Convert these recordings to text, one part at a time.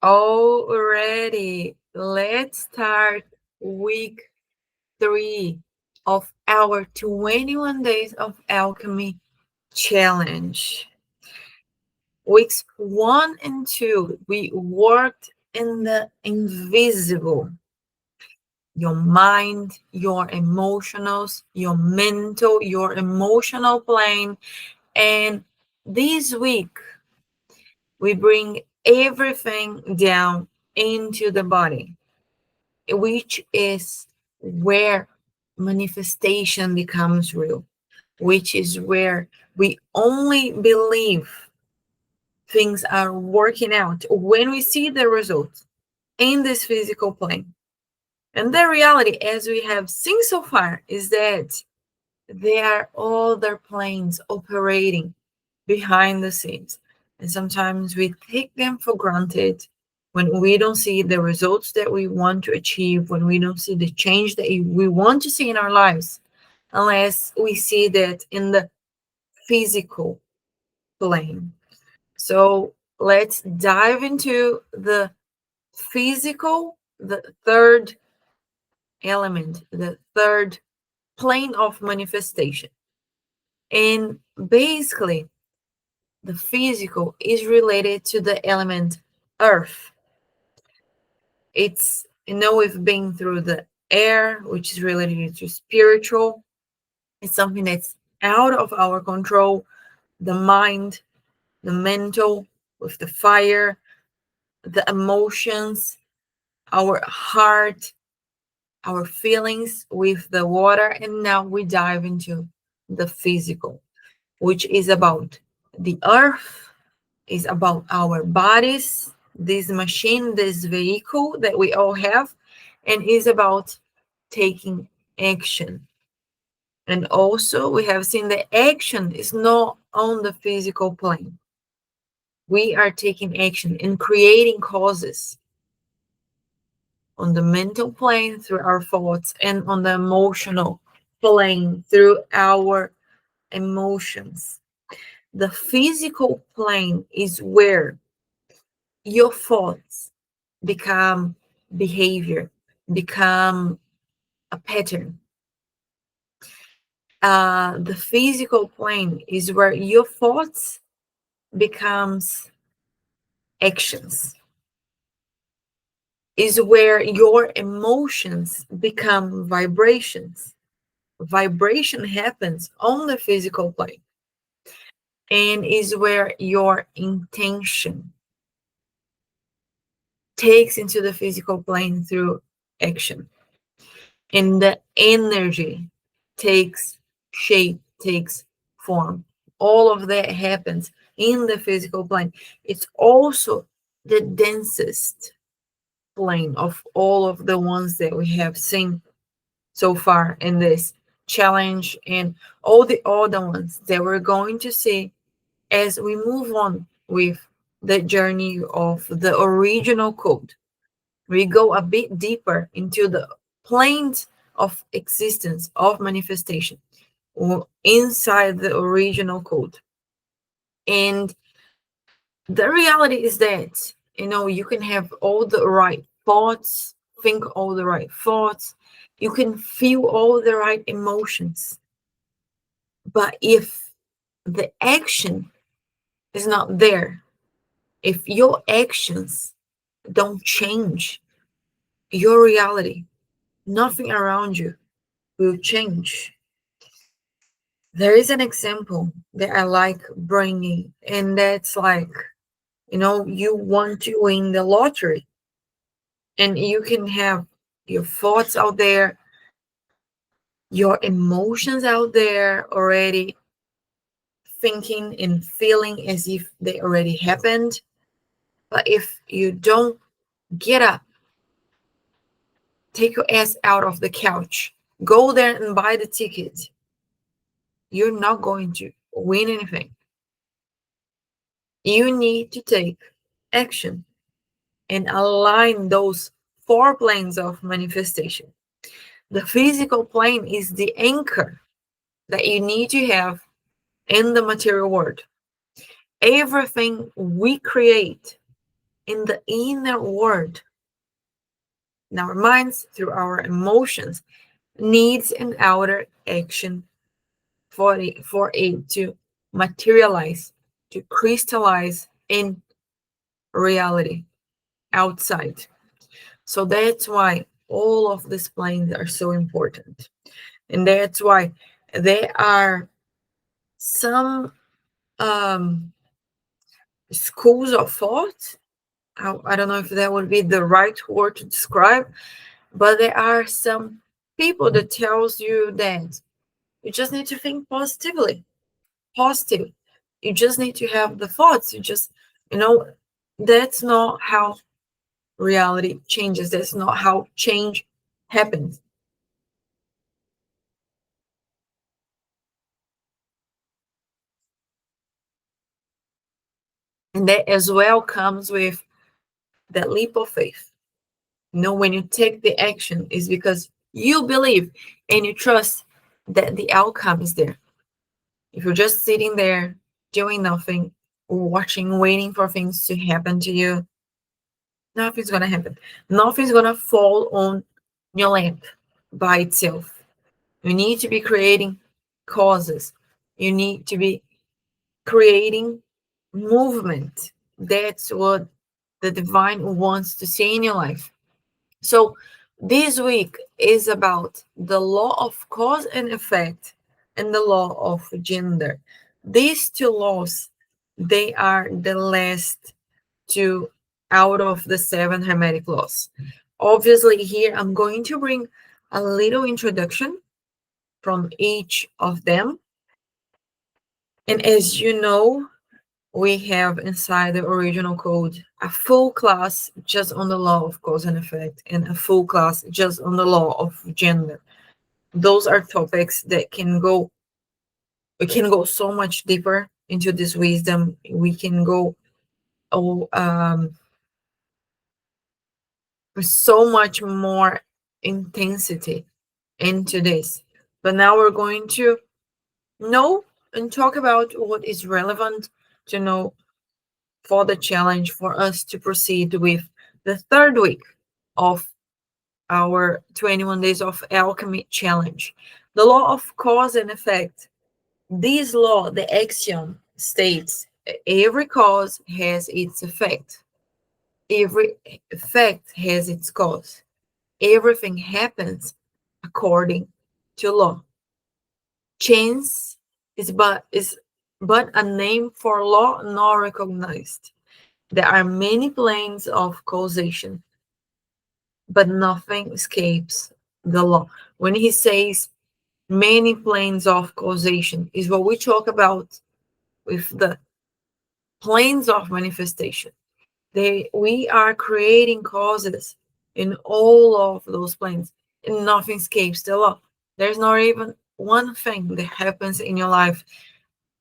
Already, let's start week 3 of our 21 Days of Alchemy challenge. Weeks 1 and 2, we worked in the invisible. Your mind, your emotionals, your mental, your emotional plane. And this week, we bring everything down into the body, which is where manifestation becomes real, which is where we only believe things are working out when we see the results in this physical plane. And the reality, as we have seen so far, is that there are other planes operating behind the scenes. And sometimes we take them for granted when we don't see the results that we want to achieve, when we don't see the change that we want to see in our lives, unless we see that in the physical plane. So let's dive into the physical, the third element, the third plane of manifestation. And basically, the physical is related to the element earth. We've been through the air, which is related to spiritual. It's something that's out of our control. The mind, the mental, with the fire, the emotions, our heart, our feelings with the water. And now we dive into the physical, which is about the earth, is about our bodies, this machine, this vehicle that we all have, and is about taking action. And also, we have seen that action is not on the physical plane. We are taking action and creating causes on the mental plane through our thoughts, and on the emotional plane through our emotions. The physical plane is where your thoughts become behavior, become a pattern. The physical plane is where your thoughts becomes actions, is where your emotions become vibrations. Vibration happens on the physical plane, and is where your intention takes into the physical plane through action. And the energy takes shape, takes form. All of that happens in the physical plane. It's also the densest plane of all of the ones that we have seen so far in this challenge, and all the other ones that we're going to see as we move on with the journey of the original code. We go a bit deeper into the planes of existence, of manifestation, inside the original code. And the reality is that, you can have all the right thoughts, think all the right thoughts, you can feel all the right emotions. But if the action is not there, if your actions don't change your reality, nothing around you will change. There is an example that I like bringing, and that's like, you want to win the lottery, and you can have your thoughts out there, your emotions out there already, thinking and feeling as if they already happened. But if you don't get up, take your ass out of the couch, go there and buy the ticket, you're not going to win anything. You need to take action and align those 4 planes of manifestation. The physical plane is the anchor that you need to have in the material world. Everything we create in the inner world, in our minds, through our emotions, needs an outer action for it to materialize, to crystallize in reality outside. So that's why all of these planes are so important. And that's why there are some um, schools of thought. I don't know if that would be the right word to describe, but there are some people that tells you that you just need to think positively, positive. You just need to have the thoughts. You know, that's not how reality changes. That's not how change happens. And that as well comes with that leap of faith. When you take the action, is because you believe and you trust that the outcome is there. If you're just sitting there doing nothing, watching, waiting for things to happen to you, nothing's gonna happen. Nothing's gonna fall on your lap by itself. You need to be creating causes. You need to be creating movement. That's what the divine wants to see in your life. So this week is about the law of cause and effect and the law of gender. These two laws, they are the last two out of the seven hermetic laws. Obviously, here I'm going to bring a little introduction from each of them. And as you know, we have inside the original code a full class just on the law of cause and effect and a full class just on the law of gender. Those are topics that we can go so much deeper into this wisdom. We can go oh, with so much more intensity into this. But now we're going to know and talk about what is relevant to know for the challenge for us to proceed with the third week of our 21 days of alchemy challenge. The law of cause and effect. This law, the axiom, states every cause has its effect, every effect has its cause. Everything happens according to law. Chance is but a name for law not recognized. There are many planes of causation, but nothing escapes the law. When he says many planes of causation, is what we talk about with the planes of manifestation. We are creating causes in all of those planes, and nothing escapes the law. There's not even one thing that happens in your life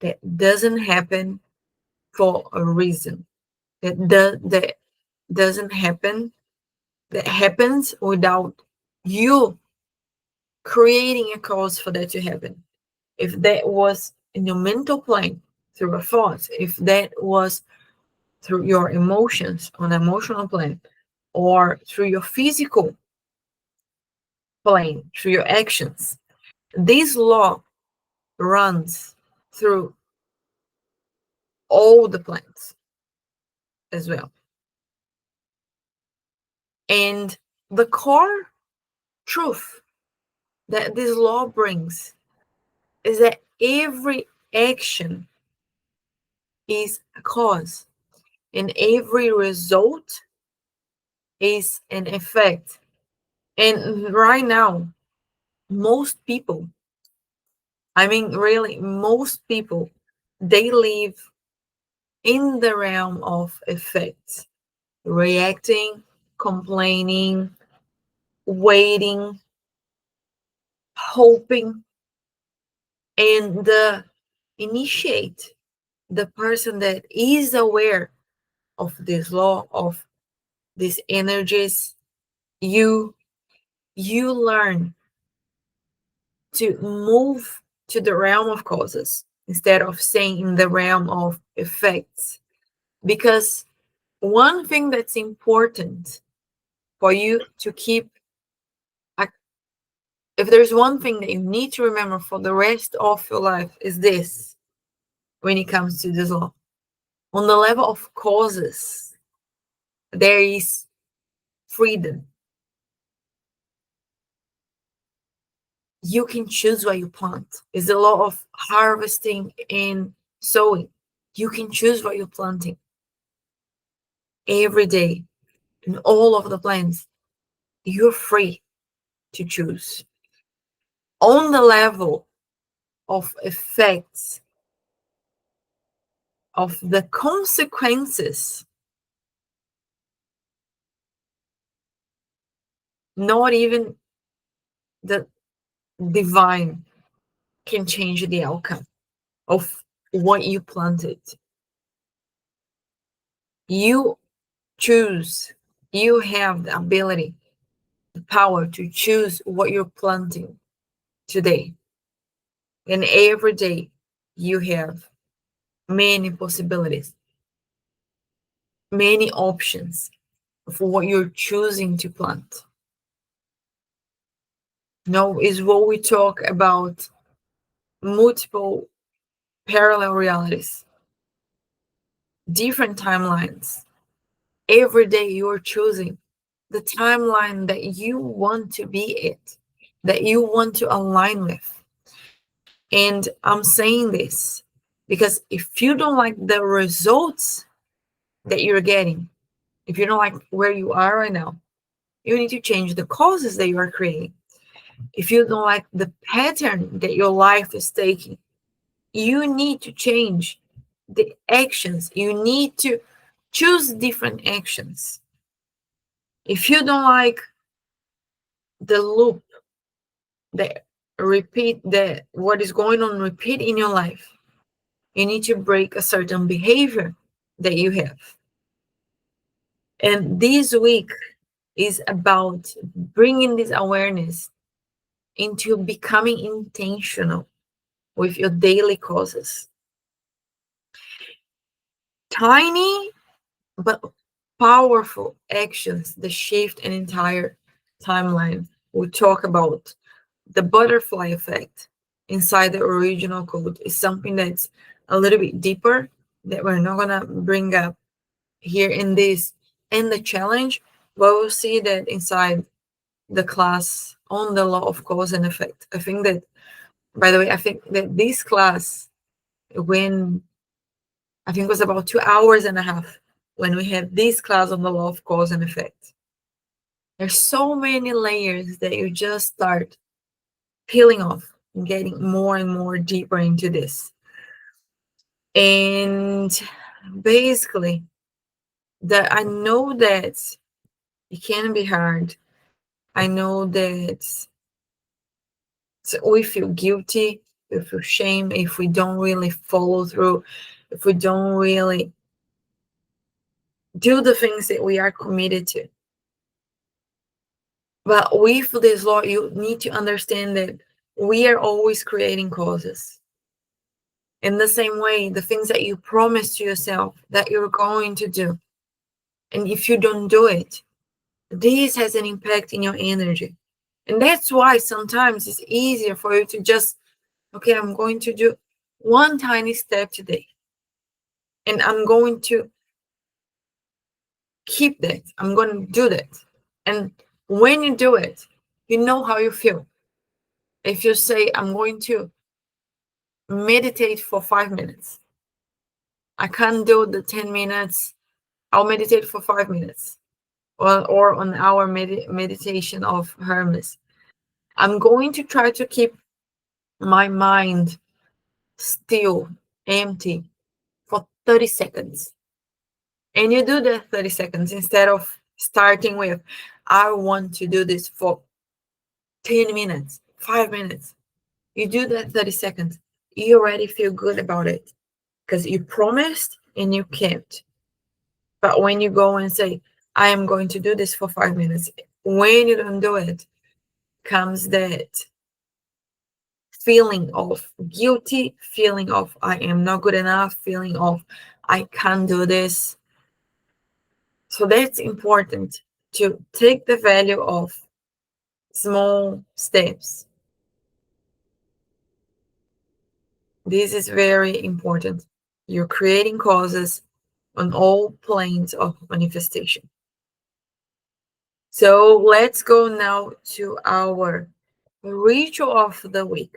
that doesn't happen for a reason. That doesn't happen, that happens without you creating a cause for that to happen. If that was in your mental plane through a thought, if that was through your emotions on an emotional plane, or through your physical plane, through your actions, this law runs through all the planes as well. And the core truth that this law brings is that every action is a cause, and every result is an effect. And right now, most people, I mean, really, most people, they live in the realm of effects, reacting, complaining, waiting, hoping, and the initiate, the person that is aware of this law, of these energies, you you learn to move to the realm of causes instead of staying in the realm of effects, because One thing that's important for you to keep, if there's one thing that you need to remember for the rest of your life, is this when it comes to this law. On the level of causes, there is freedom. You can choose what you plant. It's the law of harvesting and sowing. You can choose what you're planting every day in all of the plants. You're free to choose. On the level of effects, of the consequences, not even the divine can change the outcome of what you planted. You choose, you have the ability, the power to choose what you're planting today. And every day you have many possibilities, many options for what you're choosing to plant. No, is what we talk about multiple parallel realities, different timelines. Every day you're choosing the timeline that you want to be it, that you want to align with. And I'm saying this because if you don't like the results that you're getting, if you don't like where you are right now, you need to change the causes that you are creating. If you don't like the pattern that your life is taking, you need to change the actions. You need to choose different actions. If you don't like the loop, the repeat, the what is going on repeat in your life, you need to break a certain behavior that you have. And this week is about bringing this awareness into becoming intentional with your daily causes. Tiny but powerful actions that shift an entire timeline. We talk about the butterfly effect inside the original code is something that's a little bit deeper that we're not gonna bring up here in this in the challenge, but we'll see that inside the class on the law of cause and effect. I think that, by the way, I think that this class, when I think it was about 2 hours and a half, when we had this class on the law of cause and effect. There's so many layers that you just start peeling off and getting more and more deeper into this. And basically, that I know that it can be hard. I know that we feel guilty, we feel shame if we don't really follow through, if we don't really do the things that we are committed to. But with this law, you need to understand that we are always creating causes. In the same way, the things that you promise to yourself that you're going to do, and if you don't do it, this has an impact in your energy. And that's why sometimes it's easier for you to just, okay, I'm going to do one tiny step today. And I'm going to keep that. I'm going to do that. And when you do it, you know how you feel. If you say, I'm going to meditate for 5 minutes, I can't do the 10 minutes, I'll meditate for 5 minutes, or an hour meditation of Hermes. I'm going to try to keep my mind still, empty for 30 seconds. And you do that 30 seconds instead of starting with, I want to do this for 10 minutes, 5 minutes. You do that 30 seconds. You already feel good about it because you promised and you kept. But when you go and say, I am going to do this for 5 minutes, when you don't do it, comes that feeling of guilty, feeling of I am not good enough, feeling of I can't do this. So that's important to take the value of small steps. This is very important. You're creating causes on all planes of manifestation. So let's go now to our ritual of the week.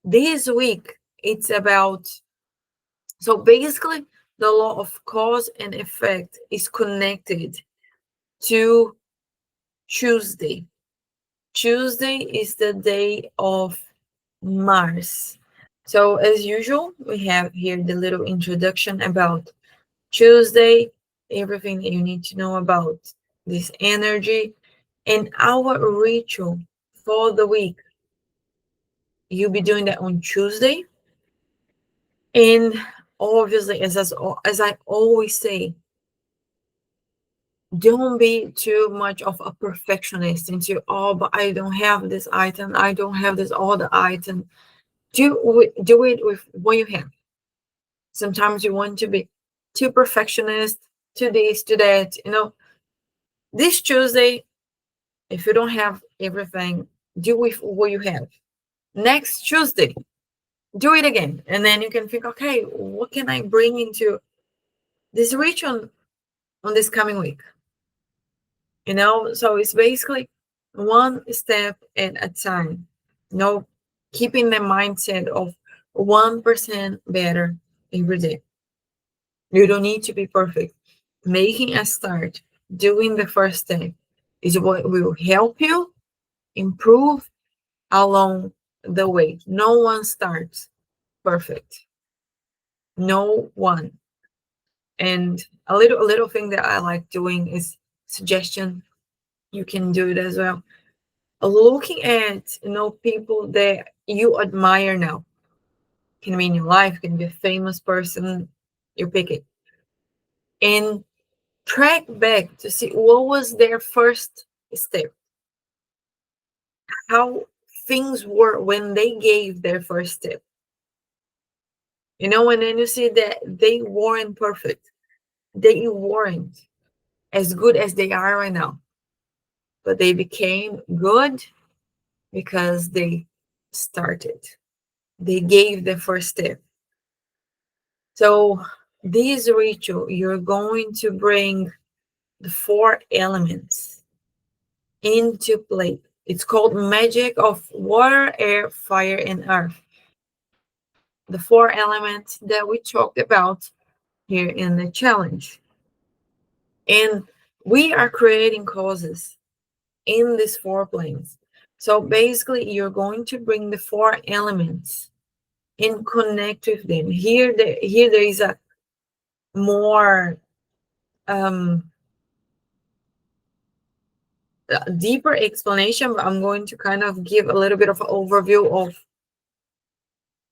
This week, it's about, so basically, the law of cause and effect is connected to Tuesday. Tuesday is the day of Mars. So, as usual, we have here the little introduction about Tuesday, everything that you need to know about this energy, and our ritual for the week. You'll be doing that on Tuesday. And obviously, as I always say, don't be too much of a perfectionist into, oh, but I don't have this item, I don't have this other item. Do it with what you have. Sometimes you want to be too perfectionist, to this, to that. This Tuesday, if you don't have everything, do with what you have. Next Tuesday, do it again. And then you can think, okay, what can I bring into this ritual on this coming week? So it's basically one step at a time. Keeping the mindset of 1% better every day. You don't need to be perfect. Making a start, doing the first step is what will help you improve along the way. No one starts perfect. No one. And a little thing that I like doing is suggestion. You can do it as well. Looking at people that you admire now. Can be in your life, can be a famous person, you pick it. And track back to see what was their first step, how things were when they gave their first step. And then you see that they weren't perfect. They weren't as good as they are right now. But they became good because they started. They gave the first step. So this ritual, you're going to bring the 4 elements into play. It's called magic of water, air, fire, and earth. The 4 elements that we talked about here in the challenge. And we are creating causes in these 4 planes. So basically, you're going to bring the 4 elements and connect with them. Here there is a more deeper explanation, but I'm going to kind of give a little bit of an overview of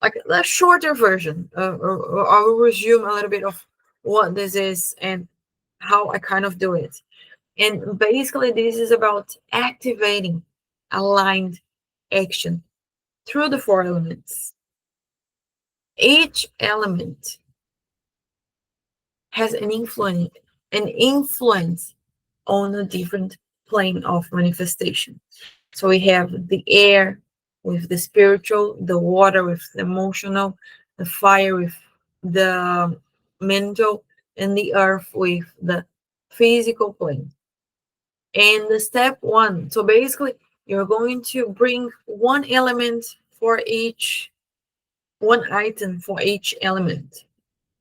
like a shorter version. Or I will resume a little bit of what this is and how I kind of do it. And basically, this is about activating aligned action through the 4 elements. Each element has an influence on a different plane of manifestation. So we have the air with the spiritual, the water with the emotional, the fire with the mental, and the earth with the physical plane. And the step 1, so basically you're going to bring one element for each, one item for each element.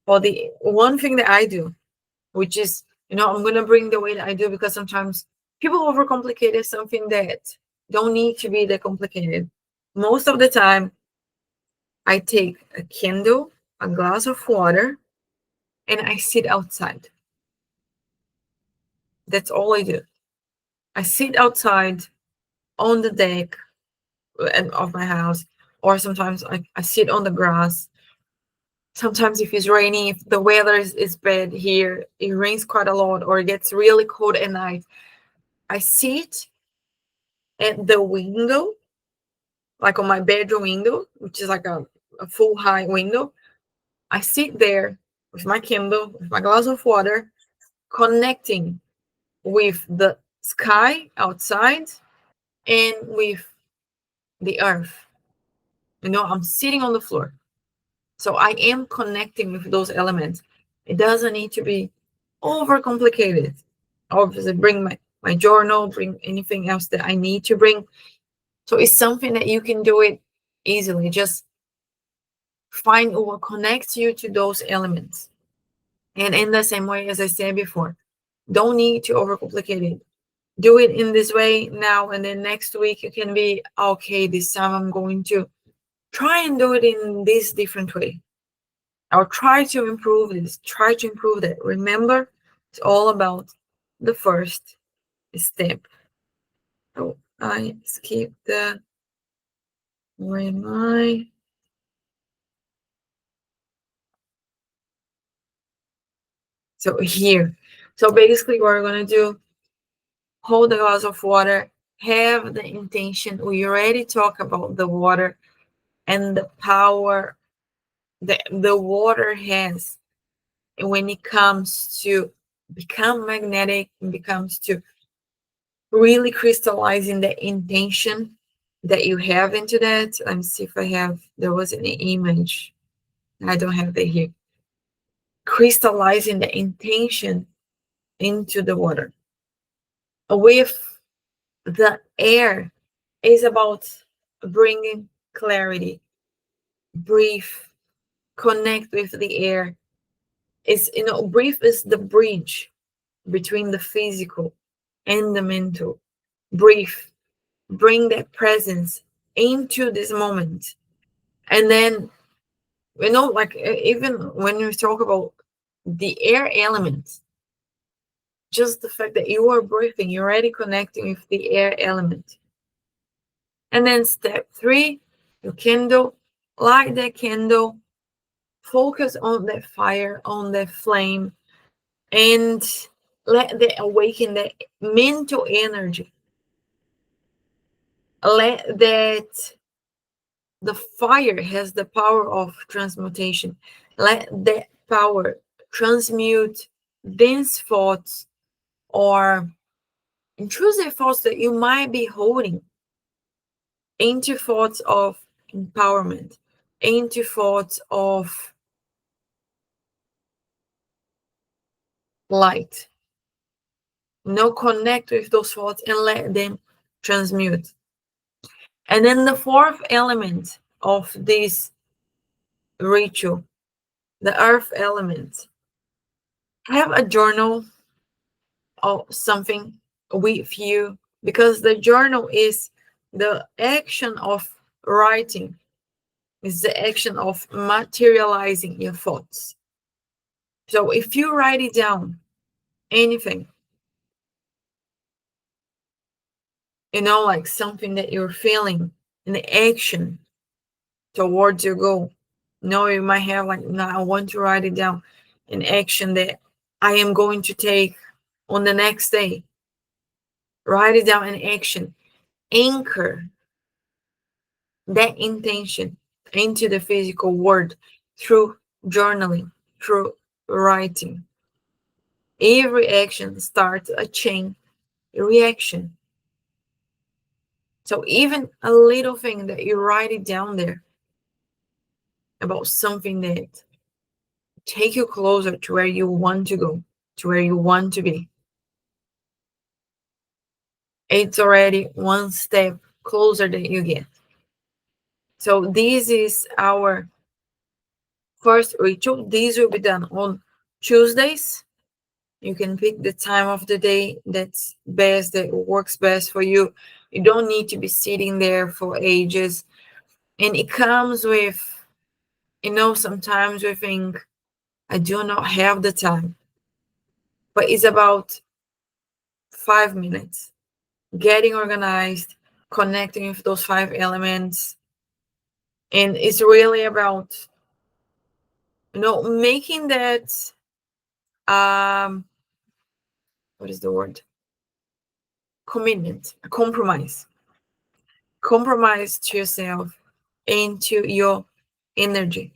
For the one thing that I do, which is, I'm going to bring the way that I do, because sometimes people overcomplicate something that don't need to be that complicated. Most of the time, I take a candle, a glass of water, and I sit outside. That's all I do. I sit outside on the deck of my house, or sometimes I sit on the grass. Sometimes if it's raining, if the weather is bad here, it rains quite a lot, or it gets really cold at night, I sit at the window, like on my bedroom window, which is like a full high window. I sit there with my candle, with my glass of water, connecting with the sky outside and with the earth. I'm sitting on the floor. So I am connecting with those elements. It doesn't need to be overcomplicated. Obviously, bring my journal, bring anything else that I need to bring. So it's something that you can do it easily. Just find what connects you to those elements. And in the same way, as I said before, don't need to overcomplicate it. Do it in this way now, and then next week you can be, okay, this time I'm going to try and do it in this different way. I'll try to improve this, try to improve that. Remember, it's all about the first step. So I skip the, where am I? So here. So basically what we're going to do, hold a glass of water, have the intention. We already talked about the water and the power that the water has when it comes to become magnetic and becomes to really crystallizing the intention that you have into that. Let me see if I have, there was an image. I don't have that here. Crystallizing the intention into the water. With the air is about bringing clarity. Breathe, connect with the air. It's, breathe is the bridge between the physical and the mental. Breathe, bring that presence into this moment. And then, like even when you talk about the air element, just the fact that you are breathing, you're already connecting with the air element. And then step 3, you kindle, light that candle, focus on that fire, on that flame, and let that awaken that mental energy. Let that, the fire has the power of transmutation. Let that power transmute dense thoughts or intrusive thoughts that you might be holding into thoughts of empowerment, into thoughts of light. Connect with those thoughts and let them transmute. And then the fourth element of this ritual, the earth element. Have a journal or something with you, because the journal is the action of writing, is the action of materializing your thoughts. So if you write it down, anything, like something that you're feeling, an action towards your goal. You might have like, no, I want to write it down, an action that I am going to take on the next day. Write it down in action. Anchor that intention into the physical world through journaling, through writing. Every action starts a chain reaction. So even a little thing that you write it down there about something that take you closer to where you want to go, to where you want to be, it's already one step closer that you get. So this is our first ritual. These will be done on Tuesdays. You can pick the time of the day that's best, that works best for you. You don't need to be sitting there for ages. And it comes with, sometimes we think, I do not have the time. But it's about 5 minutes. Getting organized, connecting with those 5 elements. And it's really about, making that, what is the word? Commitment, a compromise to yourself and to your energy.